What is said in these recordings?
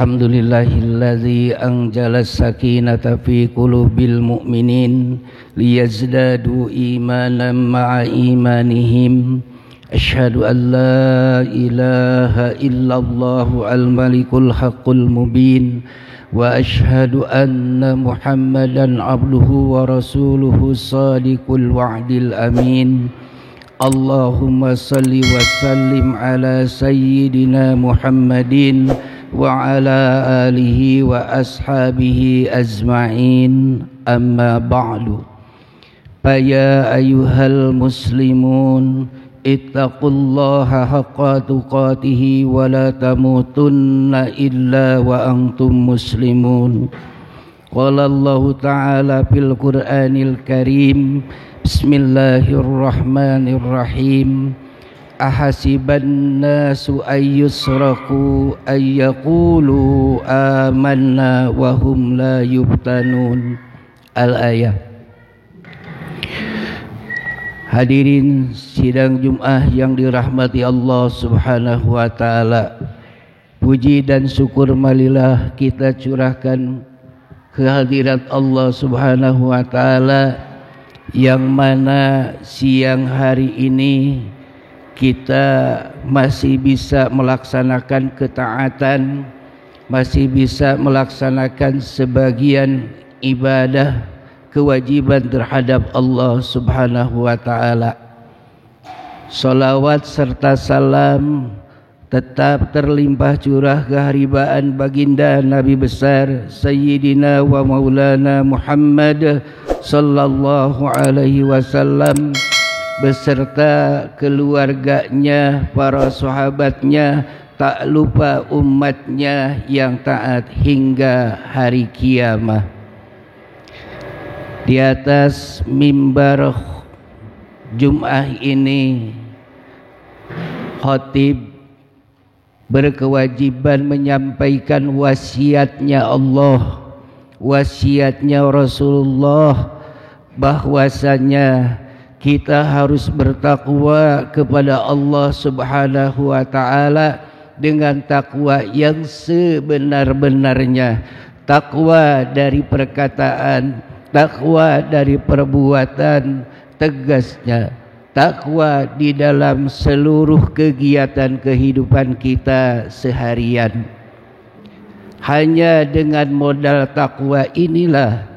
Alhamdulillahilladzi anzala sakinata fi qulubil mu'minin liyazdadu imanan ma'a imanihim. Asyhadu an la ilaha illallah al-malikul haqqul mubin wa asyhadu anna Muhammadan abduhu wa rasuluhu sadiqul wa'dil amin. Allahumma salli wa sallim ala sayyidina Muhammadin wa ala alihi wa ashabihi azma'in, amma ba'du. Faya ayyuhal muslimun ittaqullaha haqqa tuqatihi wa la tamutunna illa wa antum muslimun. Qala Allah ta'ala fil Qur'anil Karim, Bismillahirrahmanirrahim. Ahasiban nasu ayyusraku ayyaqulu amanna wa hum la yuftanun. Al-ayah. Hadirin sidang Jum'ah yang dirahmati Allah Subhanahu wa ta'ala, puji dan syukur marilah kita curahkan kehadirat Allah Subhanahu wa ta'ala, yang mana siang hari ini kita masih bisa melaksanakan ketaatan, masih bisa melaksanakan sebagian ibadah kewajiban terhadap Allah Subhanahu wa ta'ala. Salawat serta salam tetap terlimpah curah keharibaan baginda Nabi besar Sayyidina wa Maulana Muhammad sallallahu alaihi wasallam beserta keluarganya, para sahabatnya, tak lupa umatnya yang taat hingga hari kiamat. Di atas mimbar Jum'ah ini, khatib berkewajiban menyampaikan wasiatnya Allah, wasiatnya Rasulullah, bahwasanya kita harus bertakwa kepada Allah Subhanahu wa ta'ala dengan takwa yang sebenar-benarnya. Takwa dari perkataan, takwa dari perbuatan, tegasnya takwa di dalam seluruh kegiatan kehidupan kita seharian. Hanya dengan modal takwa inilah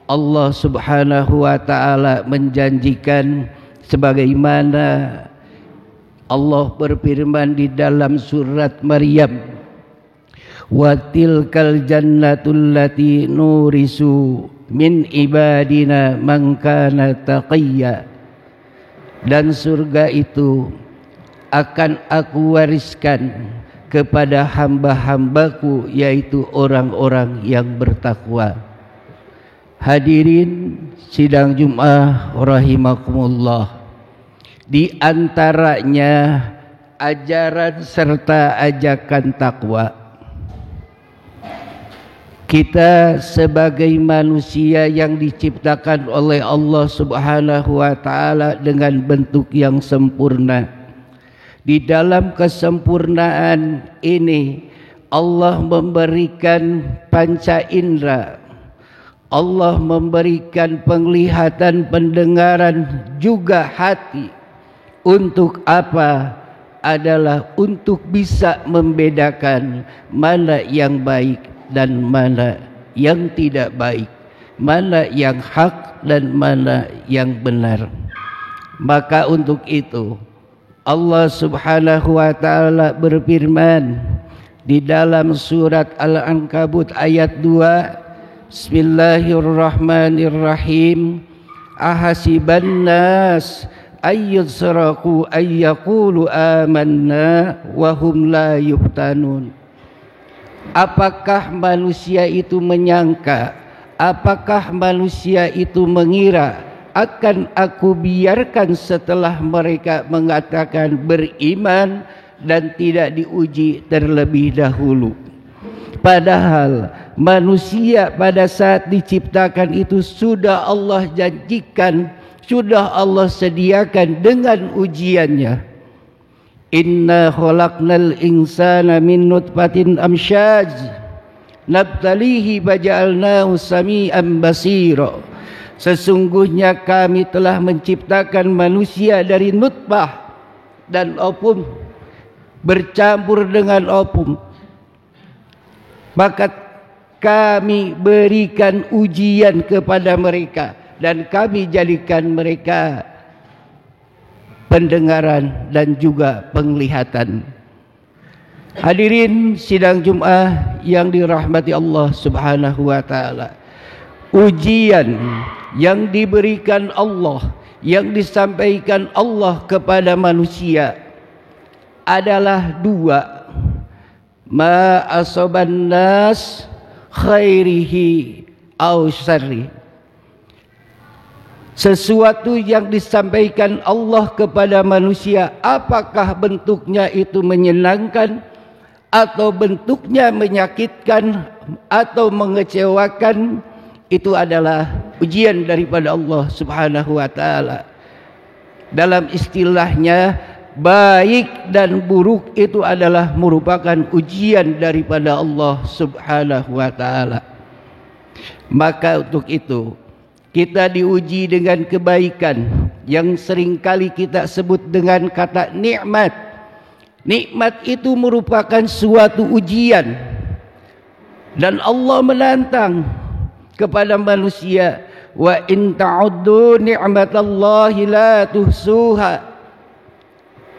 Allah Subhanahu wa ta'ala menjanjikan, sebagaimana Allah berfirman di dalam surat Maryam, wa tilkal jannatul lati nurisu min ibadina man kana taqiyya. Dan surga itu akan aku wariskan kepada hamba-hambaku, yaitu orang-orang yang bertakwa. Hadirin sidang Jum'ah rahimakumullah, di antaranya ajaran serta ajakan takwa. Kita sebagai manusia yang diciptakan oleh Allah Subhanahu wa ta'ala dengan bentuk yang sempurna. Di dalam kesempurnaan ini Allah memberikan panca indera, Allah memberikan penglihatan, pendengaran, juga hati. Untuk apa? Adalah untuk bisa membedakan mana yang baik dan mana yang tidak baik, mana yang hak dan mana yang benar. Maka untuk itu Allah Subhanahu wa ta'ala berfirman di dalam surat Al-Ankabut ayat 2, Bismillahirrahmanirrahim. Ahasiban nas ayyusraku ayyaqulu amanna wa hum la yuftanun. Apakah manusia itu menyangka, apakah manusia itu mengira akan aku biarkan setelah mereka mengatakan beriman dan tidak diuji terlebih dahulu? Padahal manusia pada saat diciptakan itu sudah Allah janjikan, sudah Allah sediakan dengan ujiannya. Inna khalaqnal insana min nutfatin amsyaj nabtalihi faja'alnahu sami'an basira. Sesungguhnya kami telah menciptakan manusia dari nutfah dan opum bercampur dengan opum, maka kami berikan ujian kepada mereka dan kami jadikan mereka pendengaran dan juga penglihatan. Hadirin sidang Jumat yang dirahmati Allah Subhanahu wa taala. Ujian yang diberikan Allah, yang disampaikan Allah kepada manusia adalah dua. Ma asaban nas khairihi aw syarri. Sesuatu yang disampaikan Allah kepada manusia, apakah bentuknya itu menyenangkan atau bentuknya menyakitkan atau mengecewakan, itu adalah ujian daripada Allah Subhanahu wa taala. Dalam istilahnya, baik dan buruk itu adalah merupakan ujian daripada Allah Subhanahu wa taala. Maka untuk itu kita diuji dengan kebaikan yang seringkali kita sebut dengan kata nikmat. Nikmat itu merupakan suatu ujian, dan Allah menantang kepada manusia, wa in ta'uddu ni'matallahi la tuhsuha.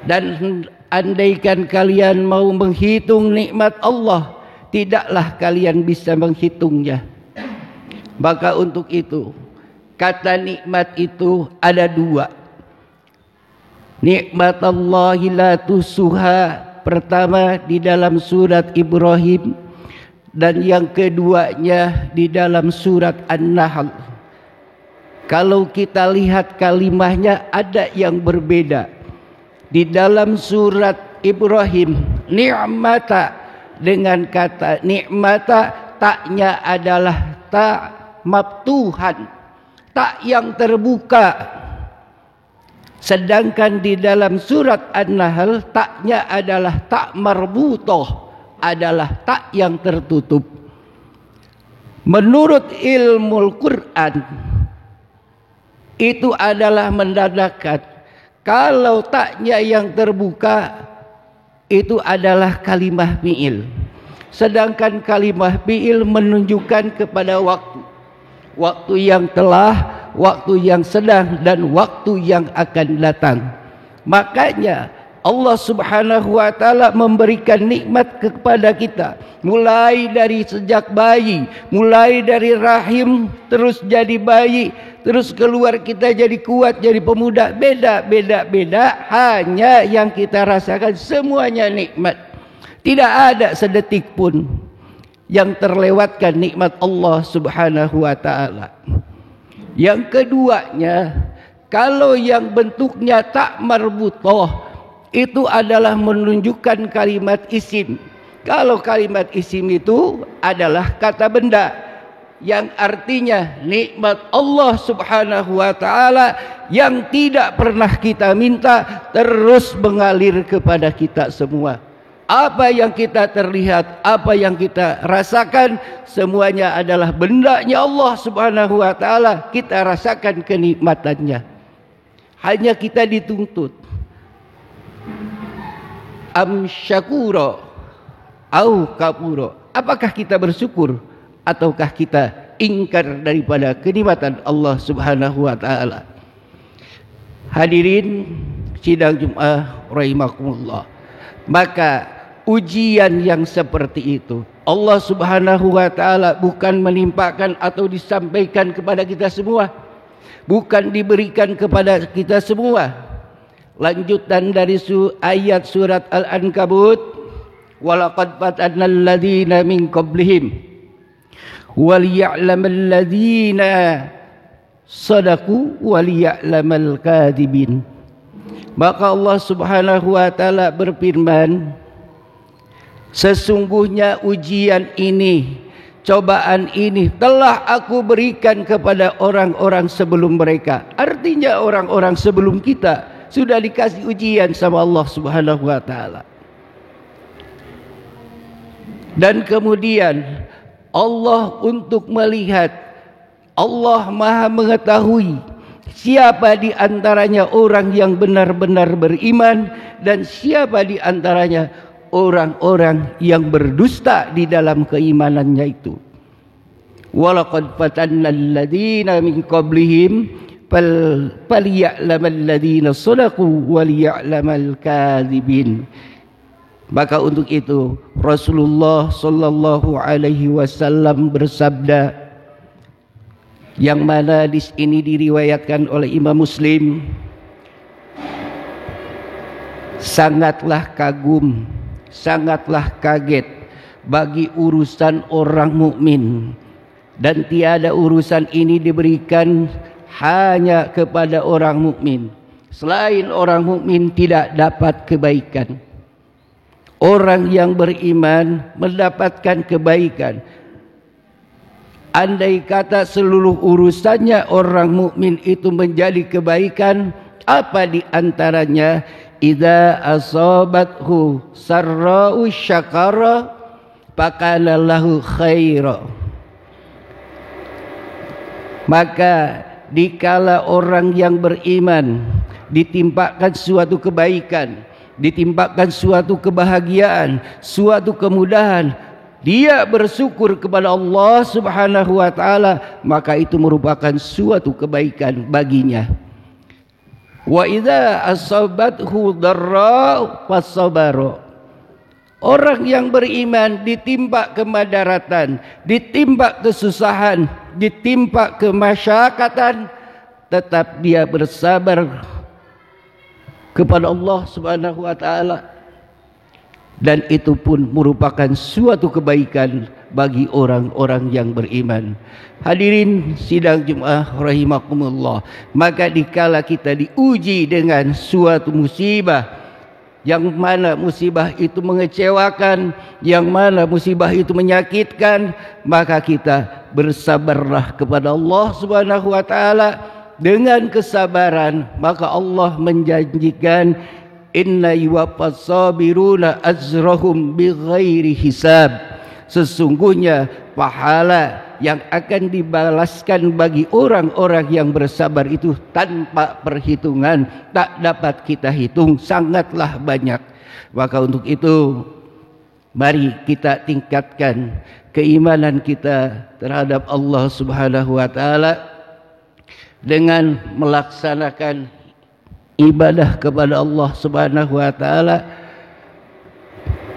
Dan andaikan kalian mau menghitung nikmat Allah, tidaklah kalian bisa menghitungnya. Maka untuk itu, kata nikmat itu ada dua. Nikmat Allah la tusuha, pertama di dalam surat Ibrahim, dan yang keduanya di dalam surat An-Nahl. Kalau kita lihat kalimahnya ada yang berbeda. Di dalam surat Ibrahim, ni'mata, dengan kata ni'mata, taknya adalah tak maftuhan, tak yang terbuka. Sedangkan di dalam surat An-Nahl, taknya adalah tak marbutoh, adalah tak yang tertutup. Menurut ilmu Quran, itu adalah mendadakan. Kalau taknya yang terbuka, itu adalah kalimah fi'il. Sedangkan kalimah fi'il menunjukkan kepada waktu. Waktu yang telah, waktu yang sedang, dan waktu yang akan datang. Makanya Allah Subhanahu wa taala memberikan nikmat kepada kita, mulai dari sejak bayi, mulai dari rahim, terus jadi bayi, terus keluar kita jadi kuat, jadi pemuda. Beda, hanya yang kita rasakan semuanya nikmat. Tidak ada sedetik pun yang terlewatkan nikmat Allah Subhanahu wa taala. Yang keduanya, kalau yang bentuknya tak marbutoh, itu adalah menunjukkan kalimat isim. Kalau kalimat isim itu adalah kata benda, yang artinya nikmat Allah Subhanahu wa taala yang tidak pernah kita minta, terus mengalir kepada kita semua. Apa yang kita terlihat, apa yang kita rasakan, semuanya adalah bendanya Allah Subhanahu wa taala. Kita rasakan kenikmatannya. Hanya kita dituntut am syakura au kafura. Apakah kita bersyukur ataukah kita ingkar daripada kenikmatan Allah Subhanahu wa taala? Hadirin sidang Jumat rahimakumullah. Maka ujian yang seperti itu Allah Subhanahu wa taala bukan menimpakan atau disampaikan kepada kita semua, bukan diberikan kepada kita semua. Lanjutan dari ayat surat Al-Ankabut, walaqad fatannal ladzina min qablihim waliya'lamal ladzina sadaqu waliya'lamal kadhibin. Maka Allah Subhanahu wa taala berfirman, sesungguhnya ujian ini, cobaan ini telah aku berikan kepada orang-orang sebelum mereka. Artinya orang-orang sebelum kita sudah dikasih ujian sama Allah Subhanahu wa taala. Dan kemudian Allah untuk melihat, Allah Maha mengetahui siapa di antaranya orang yang benar-benar beriman dan siapa di antaranya orang-orang yang berdusta di dalam keimanannya itu. Walaqad fatanna alladziina min qablihim falya'lamal ladziina shadaqu waliya'lamal kadzibin. Maka untuk itu Rasulullah sallallahu alaihi wasallam bersabda, yang mana di sini diriwayatkan oleh Imam Muslim, sangatlah kagum, sangatlah kaget bagi urusan orang mukmin, dan tiada urusan ini diberikan hanya kepada orang mukmin. Selain orang mukmin tidak dapat kebaikan. Orang yang beriman mendapatkan kebaikan. Andai kata seluruh urusannya orang mukmin itu menjadi kebaikan, apa di antaranya? Idza asabathu sarra'u syakara fakana lahu khaira. Maka dikala orang yang beriman ditimpakan suatu kebaikan, ditimpakan suatu kebahagiaan, suatu kemudahan, dia bersyukur kepada Allah Subhanahu wa taala, maka itu merupakan suatu kebaikan baginya. Wa idza asabathu dharra fasabara. Orang yang beriman ditimpa kemadaratan, ditimpa kesusahan, ditimpa kemasyakatan, tetap dia bersabar kepada Allah Subhanahu wa taala, dan itu pun merupakan suatu kebaikan bagi orang-orang yang beriman. Hadirin sidang Jumat rahimakumullah, maka dikala kita diuji dengan suatu musibah, yang mana musibah itu mengecewakan, yang mana musibah itu menyakitkan, maka kita bersabarlah kepada Allah Subhanahu wa taala. Dengan kesabaran maka Allah menjanjikan, inna yuwaffas sabiruna ajrahum bighairi hisab. Sesungguhnya pahala yang akan dibalaskan bagi orang-orang yang bersabar itu tanpa perhitungan, tak dapat kita hitung, sangatlah banyak. Maka untuk itu mari kita tingkatkan keimanan kita terhadap Allah Subhanahu wa taala dengan melaksanakan ibadah kepada Allah Subhanahu wa taala,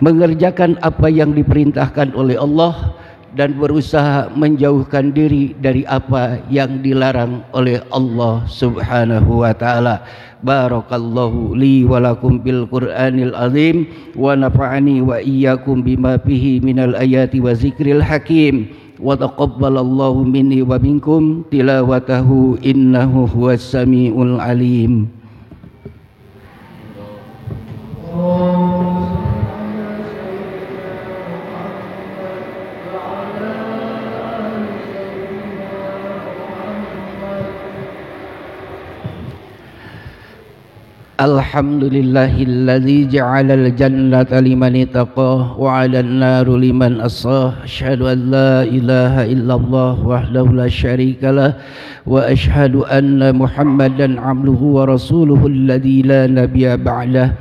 mengerjakan apa yang diperintahkan oleh Allah dan berusaha menjauhkan diri dari apa yang dilarang oleh Allah Subhanahu wa taala. Barakallahu li wa lakum bil Qur'anil azim wa nafa'ani wa iyyakum bima fihi minal ayati wa zikril hakim. Wa taqabbalallahu minni wa minkum tilawatahu innahu huwas samiul alim. Alhamdulillahilladzi ja'alal jannata liman ittaqah wa 'alan naru liman asah. Asyhadu an la ilaha illallah wahdahu la syarikalah wa asyhadu anna Muhammadan 'abduhu wa rasuluhu alladzi la nabiyya ba'dah.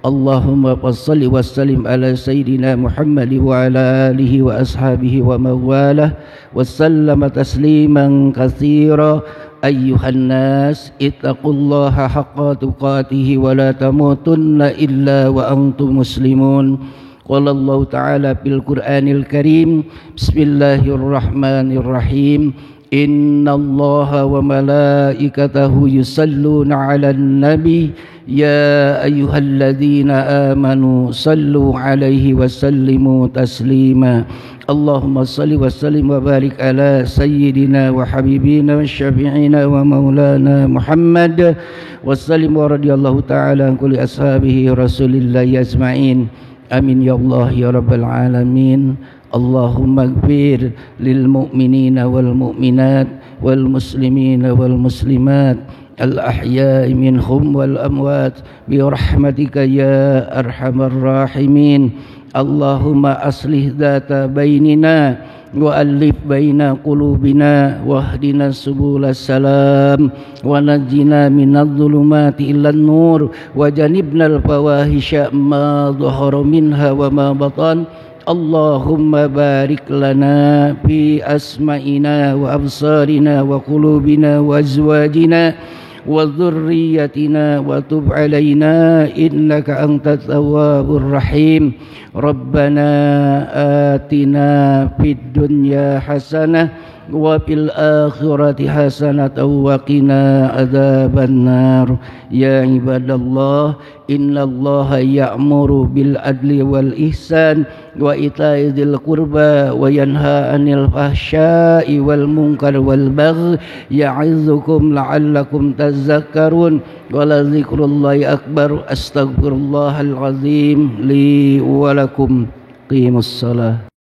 Allahumma shalli wa sallim ala sayyidina Muhammad wa ala alihi wa ashabihi wa mawalah wa sallama tasliman katsira. Ayyuhan nas ittaqullaha haqqa tuqatih wa la tamutunna illa wa antum muslimun. Qala Allah ta'ala fil Qur'anil Karim, bismillahirrahmanirrahim, innallaha wa malaikatahu yusalluna 'alan nabi ya ayyuhalladzina amanu sallu 'alaihi wa sallimu taslima. Allahumma salli wa sallim wa barik ala sayyidina wa habibina wa syafi'ina wa maulana Muhammad wa sallim wa radiyallahu ta'ala an kulli ashabihi rasulillahi ajma'in. Amin ya Allah ya rabbal alamin. Allahumma ighfir lil mu'minina wal mu'minat wal muslimina wal muslimat الأحياء منهم والأموات برحمتك يا أرحم الراحمين. اللهم أصلح ذات بيننا وألف بين قلوبنا واهدنا سبل السلام ونجنا من الظلمات إلى النور وجنبنا الفواحش ما ظهر منها وما بطن. اللهم بارك لنا في أسمائنا وأبصارنا وقلوبنا وأزواجنا وذريتنا وتب علينا إنك أنت التواب الرحيم. ربنا آتنا في الدنيا حسنة وفي الآخرة حسنة وقنا عذاب النار. يا عباد الله إن الله يأمر بالعدل والإحسان وإيتاء ذي القربى وينهى عن الفحشاء والمنكر والبغي يعظكم لعلكم تذكرون ولذكر الله أكبر. أستغفر الله العظيم لي ولكم. قيموا الصلاة.